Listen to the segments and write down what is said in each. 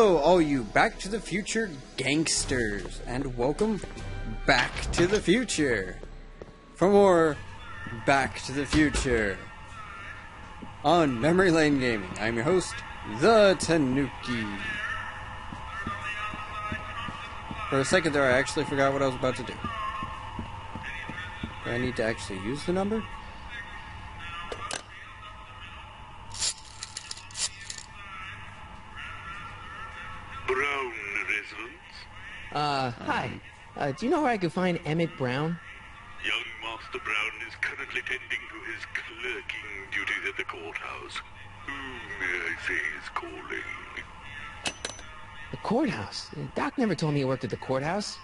Hello, all you Back to the Future gangsters, and welcome back to the future for more Back to the Future on Memory Lane Gaming. I'm your host, the Tanuki. For a second there, I actually forgot what I was about to do. Do I need to actually use the number? Hi. Do you know where I could find Emmett Brown? Young Master Brown is currently tending to his clerking duties at the courthouse. Who may I say is calling? The courthouse? Doc never told me he worked at the courthouse.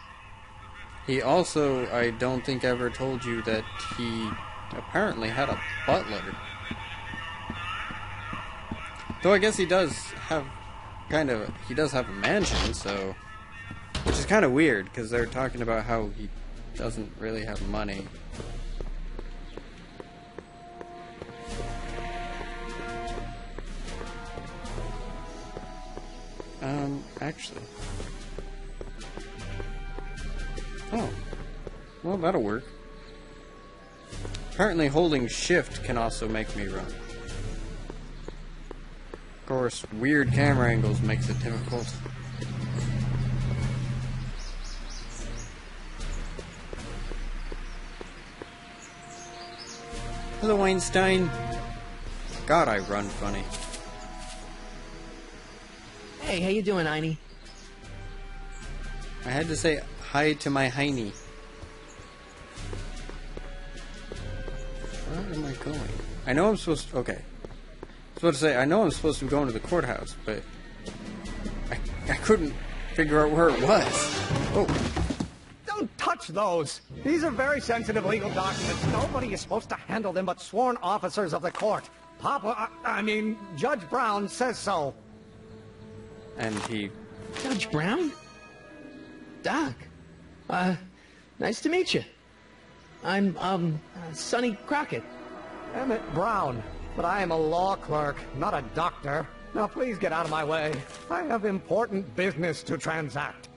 He also, I don't think, ever told you that he apparently had a butler. Though I guess he does have he does have a mansion, so... Which is kind of weird, because they're talking about how he doesn't really have money. Actually. Oh. Well, that'll work. Apparently holding shift can also make me run. Of course, weird camera angles makes it difficult. Hello, Einstein. God, I run funny. Hey, how you doing, Einie? I had to say hi to my Heine. Where am I going? I know I'm supposed to... Okay. I was supposed to say, I know I'm supposed to be going to the courthouse, but... I couldn't figure out where it was. Oh. Don't touch those. These are very sensitive legal documents. Nobody is supposed to handle them but sworn officers of the court. Judge Brown says so. And he... Judge Brown? Doc. Nice to meet you. I'm, Sonny Crockett. Emmett Brown. But I am a law clerk, not a doctor. Now please get out of my way. I have important business to transact.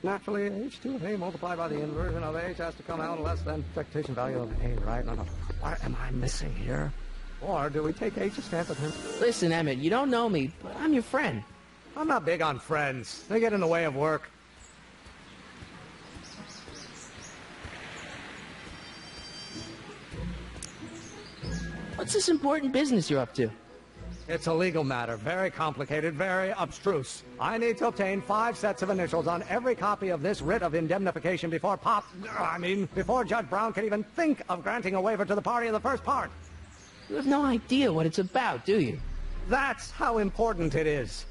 Naturally, h2 of A multiplied by the inversion of h has to come out less than expectation value of A, right? No. What am I missing here? Or do we take h's stance at him? Listen, Emmett, you don't know me, but I'm your friend. I'm not big on friends. They get in the way of work. What's this important business you're up to? It's a legal matter, very complicated, very abstruse. I need to obtain 5 sets of initials on every copy of this writ of indemnification before before Judge Brown can even think of granting a waiver to the party in the first part. You have no idea what it's about, do you? That's how important it is.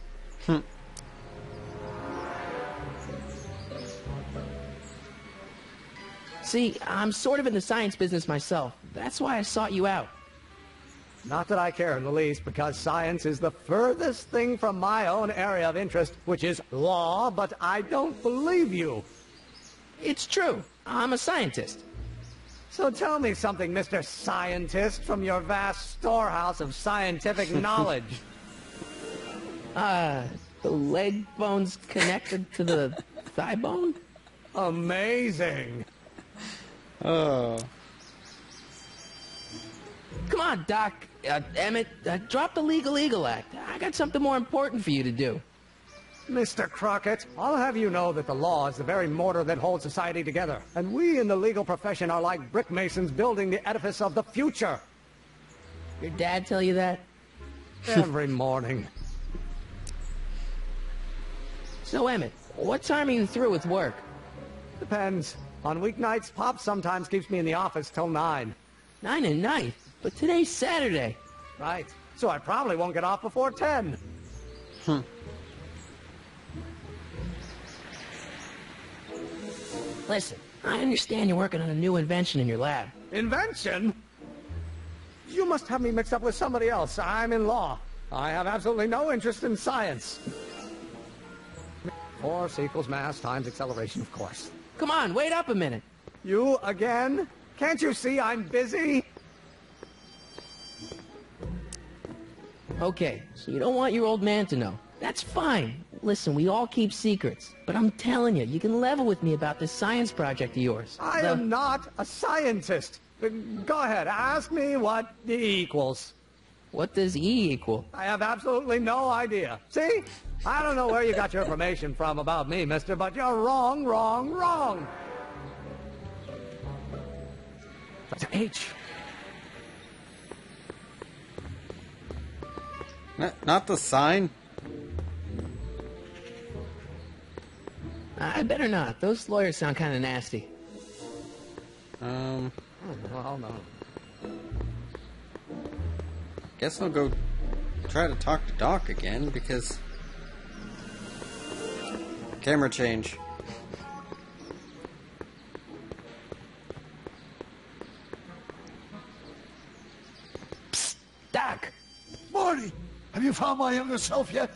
See, I'm sort of in the science business myself. That's why I sought you out. Not that I care in the least, because science is the furthest thing from my own area of interest, which is law, but I don't believe you. It's true. I'm a scientist. So tell me something, Mr. Scientist, from your vast storehouse of scientific knowledge. The leg bone's connected to the thigh bone? Amazing. Oh. Come on, Doc. Emmett, drop the Legal Eagle Act. I got something more important for you to do. Mr. Crockett, I'll have you know that the law is the very mortar that holds society together. And we in the legal profession are like brick masons building the edifice of the future. Your dad tell you that? Every morning. So, Emmett, what time are you through with work? Depends. On weeknights, Pop sometimes keeps me in the office till 9. 9 at night? But today's Saturday. Right. So I probably won't get off before 10. Listen, I understand you're working on a new invention in your lab. Invention? You must have me mixed up with somebody else. I'm in law. I have absolutely no interest in science. Force equals mass times acceleration, of course. Come on, wait up a minute. You again? Can't you see I'm busy? Okay, so you don't want your old man to know. That's fine. Listen, we all keep secrets. But I'm telling you, you can level with me about this science project of yours. I am not a scientist. Go ahead, ask me what E equals. What does E equal? I have absolutely no idea. See? I don't know where you got your information from about me, mister, but you're wrong, wrong, wrong. That's H. Not the sign? I better not. Those lawyers sound kind of nasty. Well, no. Guess I'll go try to talk to Doc again, because... Camera change. Psst, Doc! Marty, have you found my younger self yet?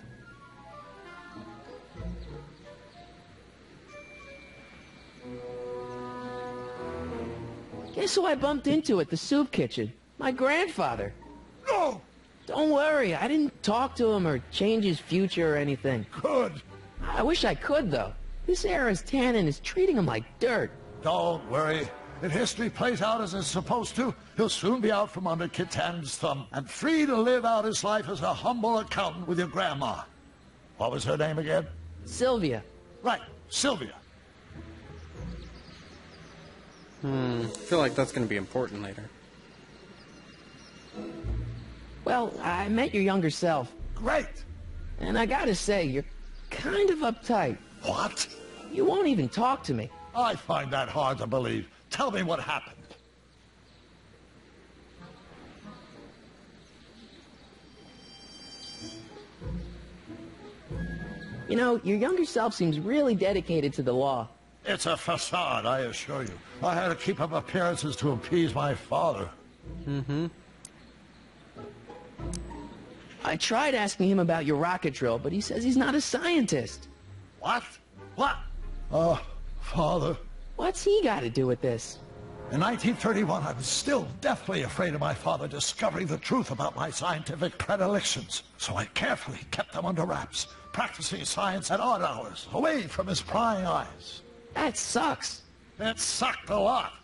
Guess who I bumped into at the soup kitchen? My grandfather. No! Don't worry, I didn't talk to him or change his future or anything. Good. I wish I could, though. This era's tannin is treating him like dirt. Don't worry. If history plays out as it's supposed to, he'll soon be out from under Kit Tannen's thumb and free to live out his life as a humble accountant with your grandma. What was her name again? Sylvia. Right, Sylvia. I feel like that's going to be important later. Well, I met your younger self, Great. and I gotta say, you're kind of uptight. What? You won't even talk to me. I find that hard to believe. Tell me what happened. You know, your younger self seems really dedicated to the law. It's a facade, I assure you. I had to keep up appearances to appease my father. I tried asking him about your rocket drill, but he says he's not a scientist. What? What? Father. What's he got to do with this? In 1931, I was still deathly afraid of my father discovering the truth about my scientific predilections. So I carefully kept them under wraps, practicing science at odd hours, away from his prying eyes. That sucks. It sucked a lot.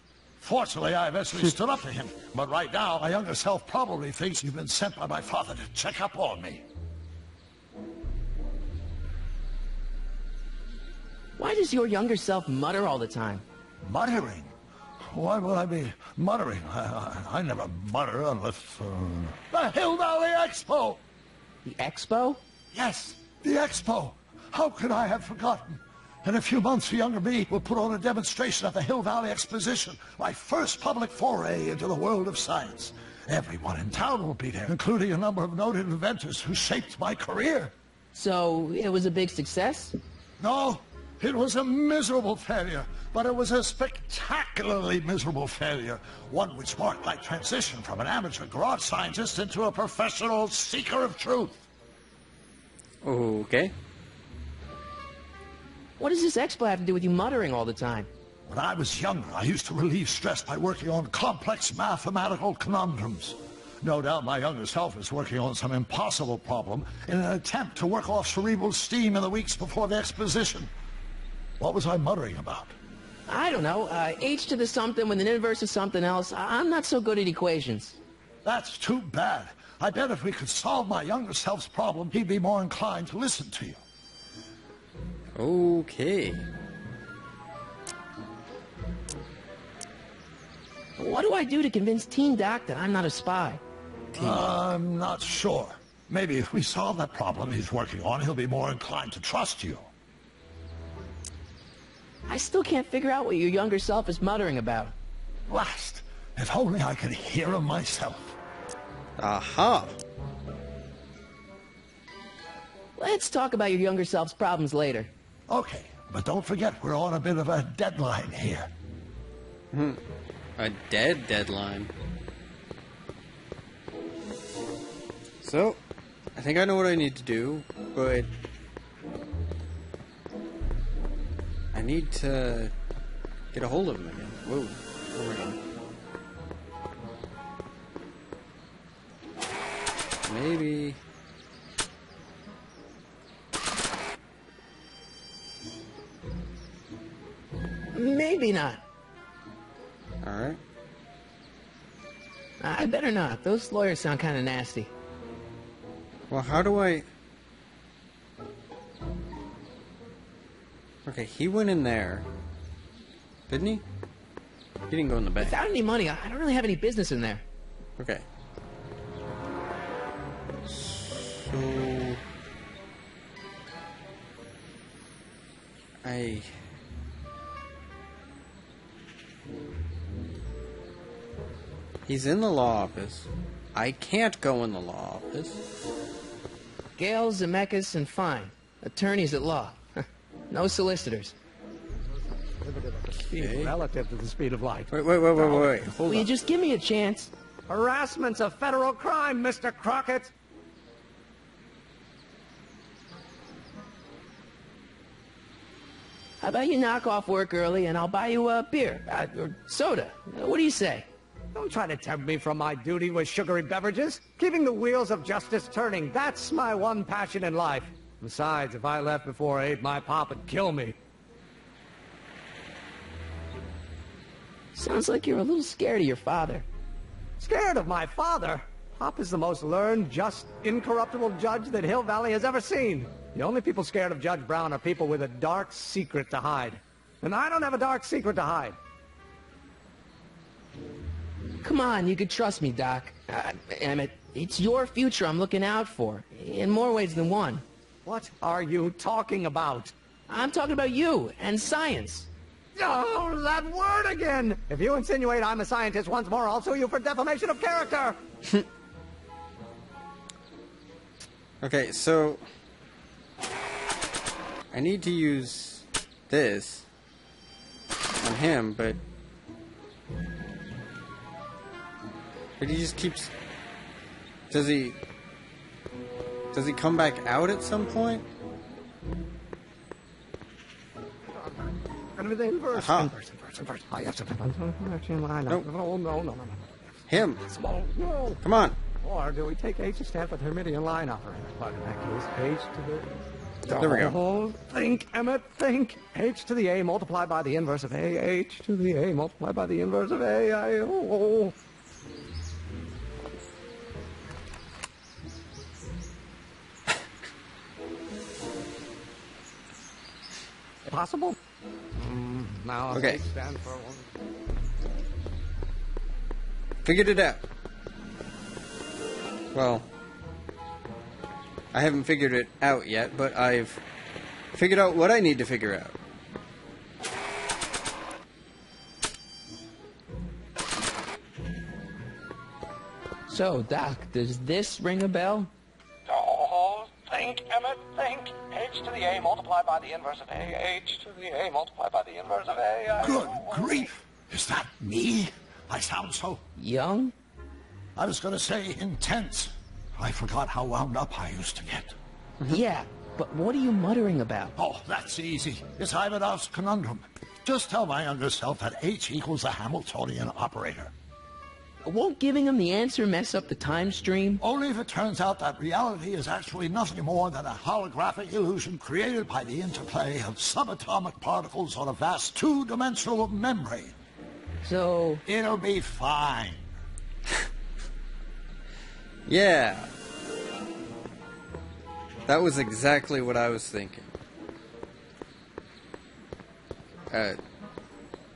Fortunately, I eventually stood up to him. But right now, my younger self probably thinks you've been sent by my father to check up on me. Why does your younger self mutter all the time? Muttering? Why would I be muttering? I never mutter unless... The Hill Valley Expo! The expo? Yes, the Expo. How could I have forgotten? In a few months, the younger me will put on a demonstration at the Hill Valley Exposition, my first public foray into the world of science. Everyone in town will be there, including a number of noted inventors who shaped my career. So, it was a big success? No, it was a miserable failure, but it was a spectacularly miserable failure, one which marked my transition from an amateur garage scientist into a professional seeker of truth. Okay. What does this expo have to do with you muttering all the time? When I was younger, I used to relieve stress by working on complex mathematical conundrums. No doubt my younger self is working on some impossible problem in an attempt to work off cerebral steam in the weeks before the exposition. What was I muttering about? I don't know. H to the something with an inverse of something else. I'm not so good at equations. That's too bad. I bet if we could solve my younger self's problem, he'd be more inclined to listen to you. Okay. What do I do to convince Teen Doc that I'm not a spy? I'm not sure. Maybe if we solve that problem he's working on, he'll be more inclined to trust you. I still can't figure out what your younger self is muttering about. Blast! If only I could hear him myself. Aha! Let's talk about your younger self's problems later. Okay, but don't forget we're on a bit of a deadline here. A deadline. So, I think I know what I need to do, but I need to get a hold of him again. Whoa, where am I going? Maybe maybe not. Alright. I better not. Those lawyers sound kind of nasty. Well, how do I... Okay, he went in there. Didn't he? He didn't go in the bank. Without any money, I don't really have any business in there. Okay. So... He's in the law office. I can't go in the law office. Gale, Zemeckis, and Fine. Attorneys at law. No solicitors. Okay. Relative to the speed of light. Wait. Hold Will you on. just give me a chance? Harassment's a federal crime, Mr. Crockett. How about you knock off work early and I'll buy you a beer, or soda. What do you say? Don't try to tempt me from my duty with sugary beverages. Keeping the wheels of justice turning, that's my one passion in life. Besides, if I left before 8, my pop would kill me. Sounds like you're a little scared of your father. Scared of my father? Pop is the most learned, just, incorruptible judge that Hill Valley has ever seen. The only people scared of Judge Brown are people with a dark secret to hide. And I don't have a dark secret to hide. Come on, you can trust me, Doc. Emmett, it's your future I'm looking out for, in more ways than one. What are you talking about? I'm talking about you and science. Oh, that word again! If you insinuate I'm a scientist once more, I'll sue you for defamation of character! Okay, so... I need to use this on him, but he just keeps... Does he come back out at some point? Inverse. Huh. Nope. No. Him. Small. No. Come on. Or do we take H to stand for the Hermitian line operator? But in that case, H to the... There we go. Oh, think, Emmett, think. H to the A multiplied by the inverse of A. H to the A multiplied by the inverse of A. Oh. Possible? Now Okay. H stands for one. Figured it out. Well, I haven't figured it out yet, but I've figured out what I need to figure out. So, Doc, does this ring a bell? Oh, think, Emmett, think. H to the A multiplied by the inverse of A. H to the A multiplied by the inverse of A. Good grief! Is that me? I sound so... Young? I was going to say intense. I forgot how wound up I used to get. Yeah, but what are you muttering about? Oh, that's easy. It's Ivanov's conundrum. Just tell my younger self that H equals a Hamiltonian operator. Won't giving him the answer mess up the time stream? Only if it turns out that reality is actually nothing more than a holographic illusion created by the interplay of subatomic particles on a vast two-dimensional membrane. So... It'll be fine. Yeah. That was exactly what I was thinking.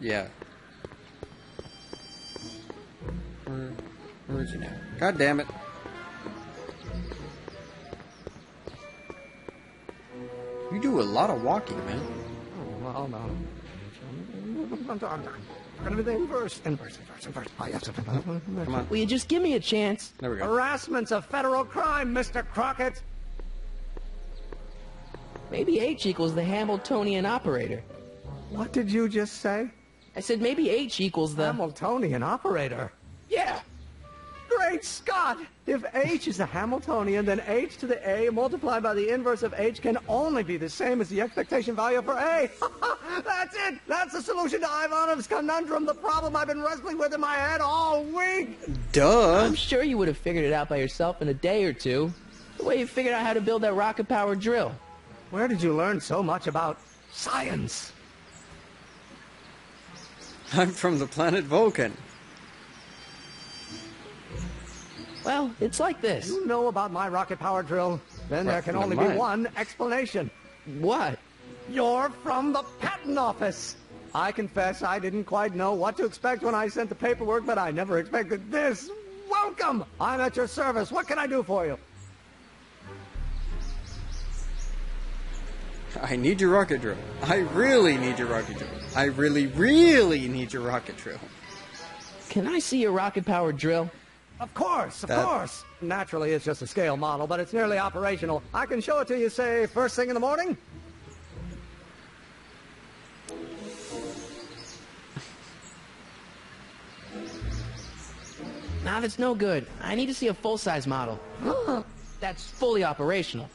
Yeah. Where is he now? God damn it. You do a lot of walking, man. Well, no. Gonna be the inverse. Inverse. Come on. Will you just give me a chance? There we go. Harassment's a federal crime, Mr. Crockett. Maybe H equals the Hamiltonian operator. What did you just say? I said maybe H equals the... Hamiltonian operator. Yeah! Great Scott! If H is a Hamiltonian, then H to the A multiplied by the inverse of H can only be the same as the expectation value for A. That's it! That's the solution to Ivanov's conundrum, the problem I've been wrestling with in my head all week! Duh. I'm sure you would have figured it out by yourself in a day or two. The way you figured out how to build that rocket-powered drill. Where did you learn so much about science? I'm from the planet Vulcan. Well, it's like this. You know about my rocket power drill? Then there can only be one explanation. What? You're from the patent office. I confess I didn't quite know what to expect when I sent the paperwork, but I never expected this. Welcome! I'm at your service. What can I do for you? I need your rocket drill. I really need your rocket drill. I really, really need your rocket drill. Can I see your rocket-powered drill? Of course, of course. Naturally, it's just a scale model, but it's nearly operational. I can show it to you, say, first thing in the morning. Nah, that's no good. I need to see a full-size model. That's fully operational.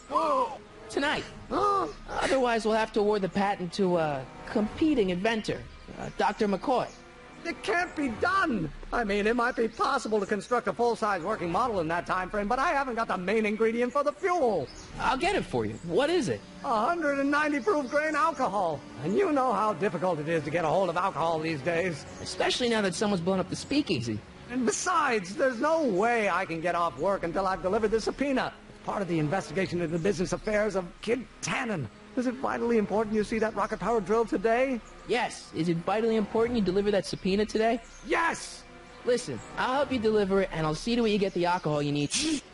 Tonight. Otherwise, we'll have to award the patent to a competing inventor, Dr. McCoy. It can't be done. I mean, it might be possible to construct a full-size working model in that time frame, but I haven't got the main ingredient for the fuel. I'll get it for you. What is it? 190 proof grain alcohol. And you know how difficult it is to get a hold of alcohol these days. Especially now that someone's blown up the speakeasy. And besides, there's no way I can get off work until I've delivered the subpoena. It's part of the investigation into the business affairs of Kid Tannen. Is it vitally important you see that rocket-powered drill today? Yes. Is it vitally important you deliver that subpoena today? Yes! Listen, I'll help you deliver it, and I'll see to it you get the alcohol you need.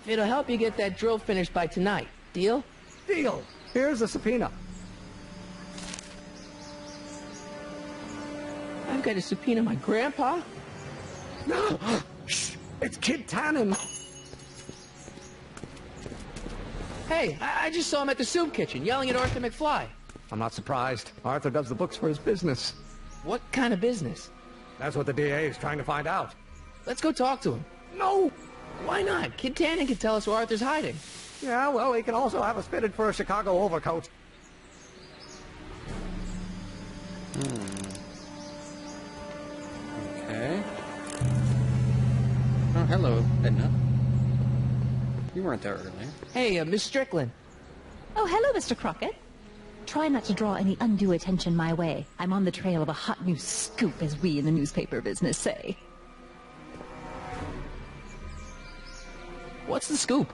It'll help you get that drill finished by tonight. Deal? Deal. Here's the subpoena. I've got to subpoena my grandpa? Shh! It's Kid Tannen. Hey, I just saw him at the soup kitchen, yelling at Arthur McFly. I'm not surprised. Arthur does the books for his business. What kind of business? That's what the DA is trying to find out. Let's go talk to him. No! Why not? Kid Tannen can tell us where Arthur's hiding. Yeah, well, he can also have us fitted for a Chicago overcoat. Okay. Oh, hello, Edna. You weren't there earlier. Hey, Miss Strickland. Oh, hello, Mr. Crockett. Try not to draw any undue attention my way. I'm on the trail of a hot new scoop, as we in the newspaper business say. What's the scoop?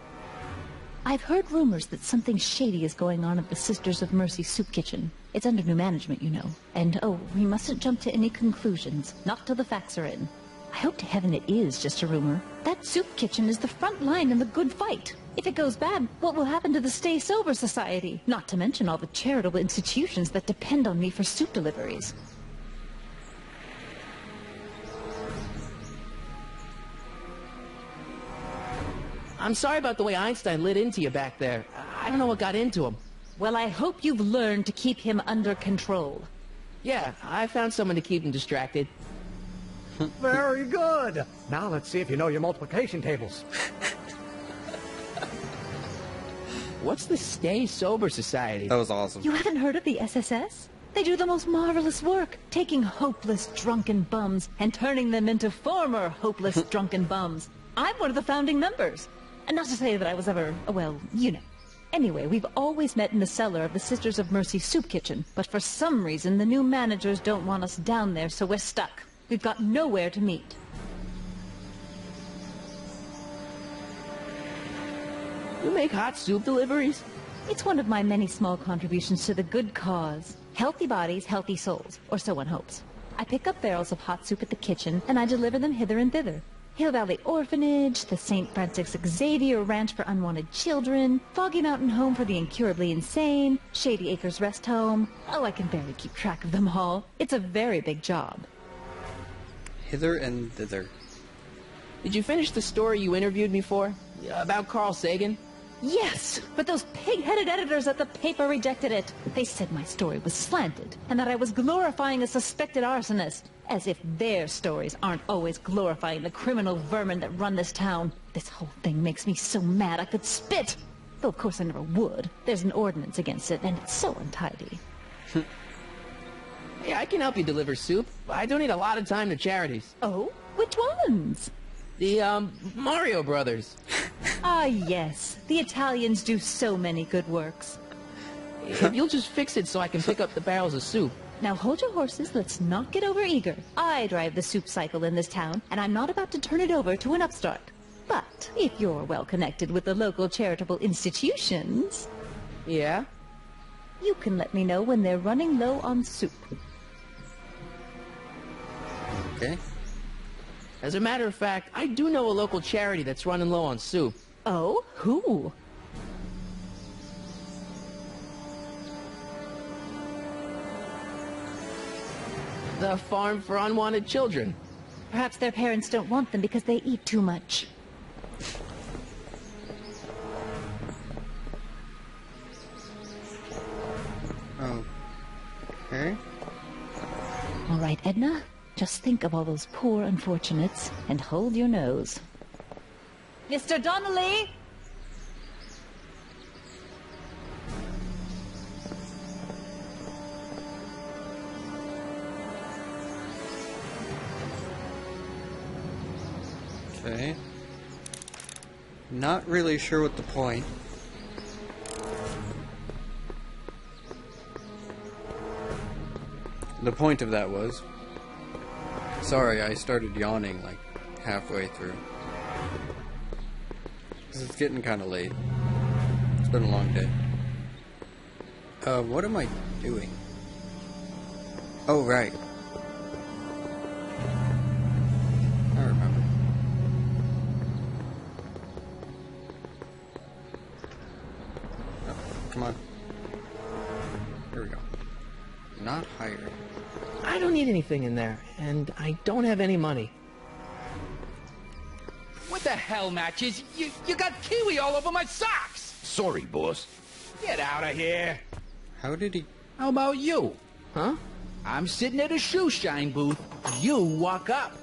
I've heard rumors that something shady is going on at the Sisters of Mercy soup kitchen. It's under new management, you know. And, oh, we mustn't jump to any conclusions. Not till the facts are in. I hope to heaven it is just a rumor. That soup kitchen is the front line in the good fight. If it goes bad, what will happen to the Stay Sober Society? Not to mention all the charitable institutions that depend on me for soup deliveries. I'm sorry about the way Einstein lit into you back there. I don't know what got into him. Well, I hope you've learned to keep him under control. Yeah, I found someone to keep him distracted. Very good. Now let's see if you know your multiplication tables. What's the Stay Sober Society? That was awesome. You haven't heard of the SSS? They do the most marvelous work, taking hopeless drunken bums and turning them into former hopeless drunken bums. I'm one of the founding members. And not to say that I was ever, well, you know. Anyway, we've always met in the cellar of the Sisters of Mercy soup kitchen, but for some reason the new managers don't want us down there, so we're stuck. We've got nowhere to meet. You make hot soup deliveries? It's one of my many small contributions to the good cause. Healthy bodies, healthy souls, or so one hopes. I pick up barrels of hot soup at the kitchen, and I deliver them hither and thither. Hill Valley Orphanage, the St. Francis Xavier Ranch for Unwanted Children, Foggy Mountain Home for the Incurably Insane, Shady Acres Rest Home. Oh, I can barely keep track of them all. It's a very big job. Hither and thither. Did you finish the story you interviewed me for? About Carl Sagan? Yes, but those pig-headed editors at the paper rejected it. They said my story was slanted, and that I was glorifying a suspected arsonist. As if their stories aren't always glorifying the criminal vermin that run this town. This whole thing makes me so mad I could spit. Though of course I never would. There's an ordinance against it, and it's so untidy. Hey, I can help you deliver soup. I donate a lot of time to charities. Oh? Which ones? The, Mario Brothers. Ah, yes. The Italians do so many good works. If you'll just fix it so I can pick up the barrels of soup. Now hold your horses, let's not get over-eager. I drive the soup cycle in this town, and I'm not about to turn it over to an upstart. But if you're well connected with the local charitable institutions, Yeah? you can let me know when they're running low on soup. Okay. As a matter of fact, I do know a local charity that's running low on soup. Oh, who? The Farm for Unwanted Children. Perhaps their parents don't want them because they eat too much. Okay. All right, Edna, just think of all those poor unfortunates and hold your nose. Mr. Donnelly! Okay. Not really sure what the point. The point of that was. Sorry, I started yawning like halfway through. 'Cause it's getting kind of late. It's been a long day. What am I doing? Oh, right. I remember. Oh, come on. Here we go. Not hired. I don't need anything in there, and I don't have any money. What the hell, Matches? You got kiwi all over my socks! Sorry, boss. Get out of here! How did he... How about you? Huh? I'm sitting at a shoe shine booth. You walk up.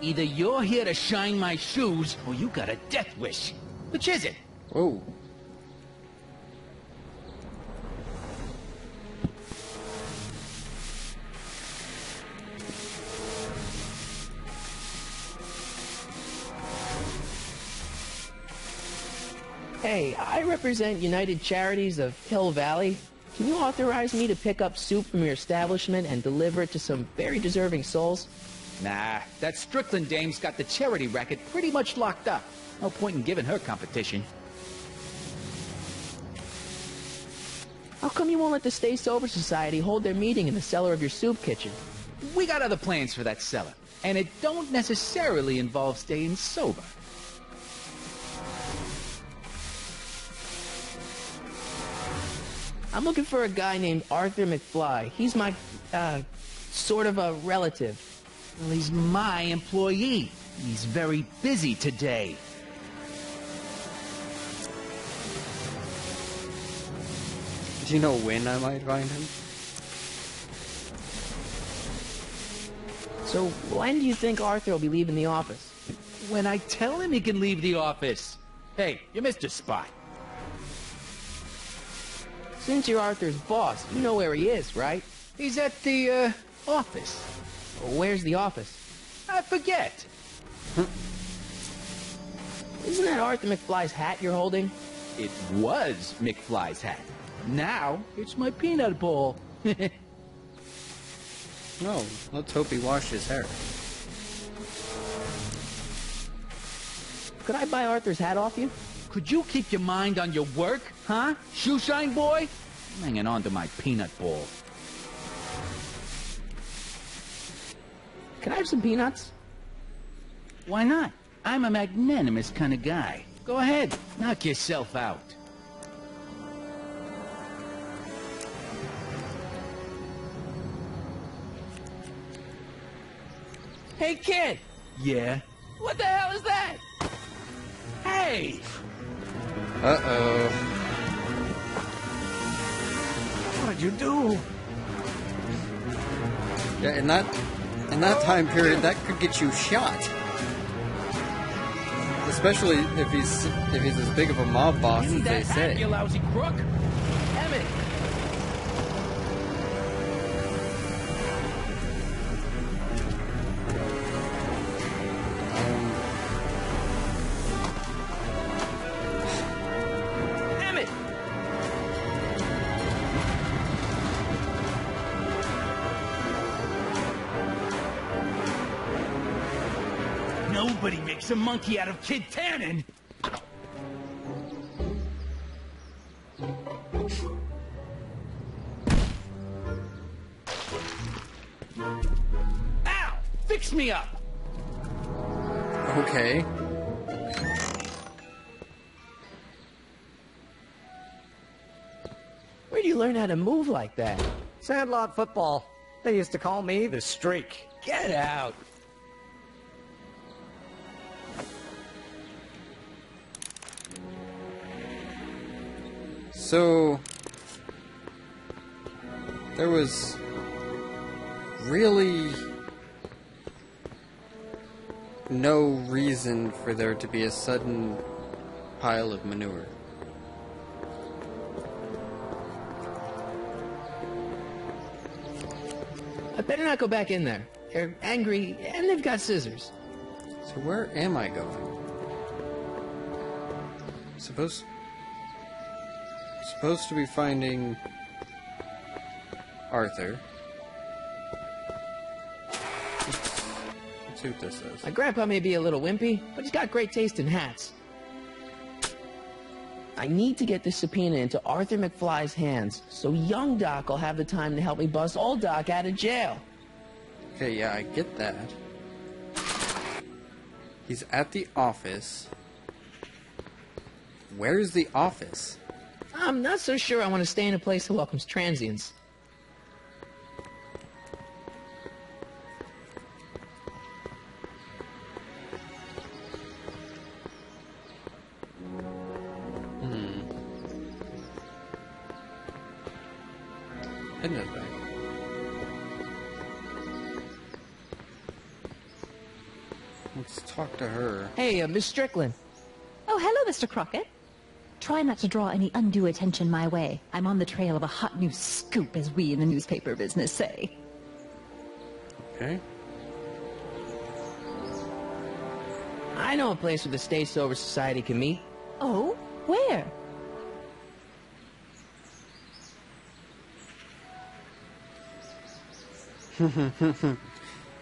Either you're here to shine my shoes, or you got a death wish. Which is it? Whoa. Hey, I represent United Charities of Hill Valley. Can you authorize me to pick up soup from your establishment and deliver it to some very deserving souls? Nah, that Strickland dame's got the charity racket pretty much locked up. No point in giving her competition. How come you won't let the Stay Sober Society hold their meeting in the cellar of your soup kitchen? We got other plans for that cellar, and it don't necessarily involve staying sober. I'm looking for a guy named Arthur McFly. He's my, sort of a relative. Well, he's my employee. He's very busy today. Do you know when I might find him? So when do you think Arthur will be leaving the office? When I tell him he can leave the office. Hey, you missed a spot. Since you're Arthur's boss, you know where he is, right? He's at the, office. Where's the office? I forget. Isn't that Arthur McFly's hat you're holding? It was McFly's hat. Now, it's my peanut bowl. No, let's hope he washed his hair. Could I buy Arthur's hat off you? Could you keep your mind on your work, huh? Shoeshine boy? I'm hanging on to my peanut bowl. Can I have some peanuts? Why not? I'm a magnanimous kind of guy. Go ahead, knock yourself out. Hey, kid! Yeah? What the hell is that? Hey! Uh-oh. What did you do? Yeah, in that time period, that could get you shot. Especially if he's as big of a mob boss as they say. You lousy crook! Emmett! Emmett! Nobody makes a monkey out of Kid Tannen! Ow! Fix me up! Okay. Where do you learn how to move like that? Sandlot football. They used to call me the Streak. Get out! So, there was really no reason for there to be a sudden pile of manure. I better not go back in there. They're angry, and they've got scissors. So where am I going? Supposed to be finding Arthur. Let's see what this is. My grandpa may be a little wimpy, but he's got great taste in hats. I need to get this subpoena into Arthur McFly's hands, so young Doc will have the time to help me bust old Doc out of jail. Okay, yeah, I get that. He's at the office. Where's the office? I'm not so sure I want to stay in a place that welcomes transients. Head that back. Let's talk to her. Hey, Miss Strickland. Oh, hello, Mr. Crockett. Try not to draw any undue attention my way. I'm on the trail of a hot new scoop, as we in the newspaper business say. Okay. I know a place where the Stay Sober Society can meet. Oh? Where?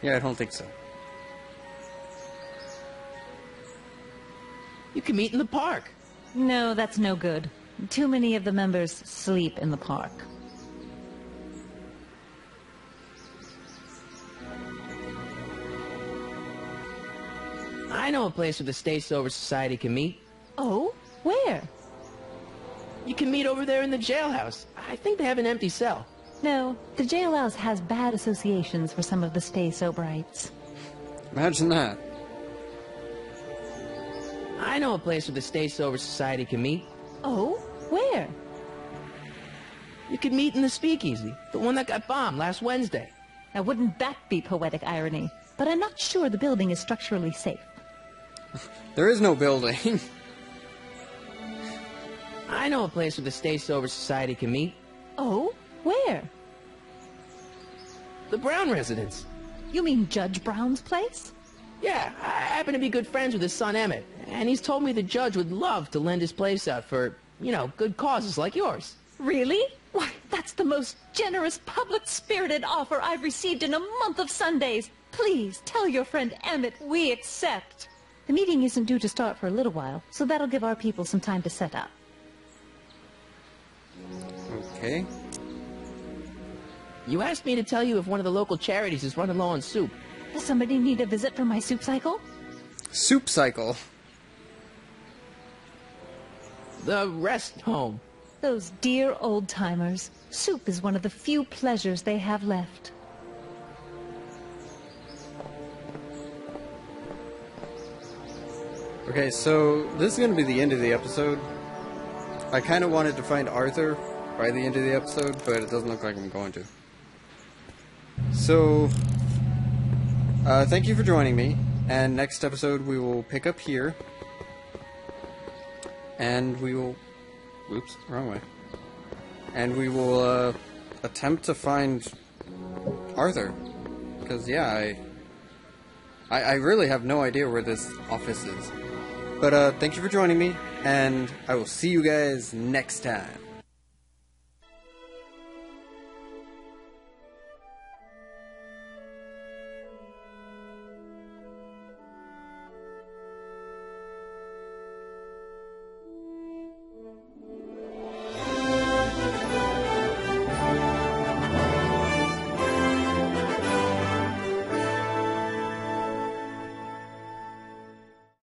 Yeah, I don't think so. You can meet in the park. No, that's no good. Too many of the members sleep in the park. I know a place where the Stay Sober Society can meet. Oh? Where? You can meet over there in the jailhouse. I think they have an empty cell. No, the jailhouse has bad associations for some of the Stay Soberites. Imagine that. I know a place where the Stay Sober Society can meet. Oh? Where? You could meet in the Speakeasy, the one that got bombed last Wednesday. Now, wouldn't that be poetic irony? But I'm not sure the building is structurally safe. There is no building. I know a place where the Stay Sober Society can meet. Oh? Where? The Brown residence. You mean Judge Brown's place? Yeah, I happen to be good friends with his son Emmett, and he's told me the judge would love to lend his place out for, you know, good causes like yours. Really? Why, that's the most generous, public-spirited offer I've received in a month of Sundays. Please, tell your friend Emmett we accept. The meeting isn't due to start for a little while, so that'll give our people some time to set up. Okay. You asked me to tell you if one of the local charities is running low on soup. Does somebody need a visit from my soup cycle? Soup cycle. The rest home. Those dear old-timers. Soup is one of the few pleasures they have left. Okay, so this is going to be the end of the episode. I kind of wanted to find Arthur by the end of the episode, but it doesn't look like I'm going to. So, thank you for joining me, and next episode we will pick up here, and we will... Oops, wrong way. And we will, attempt to find Arthur. Because, yeah, I really have no idea where this office is. But, thank you for joining me, and I will see you guys next time.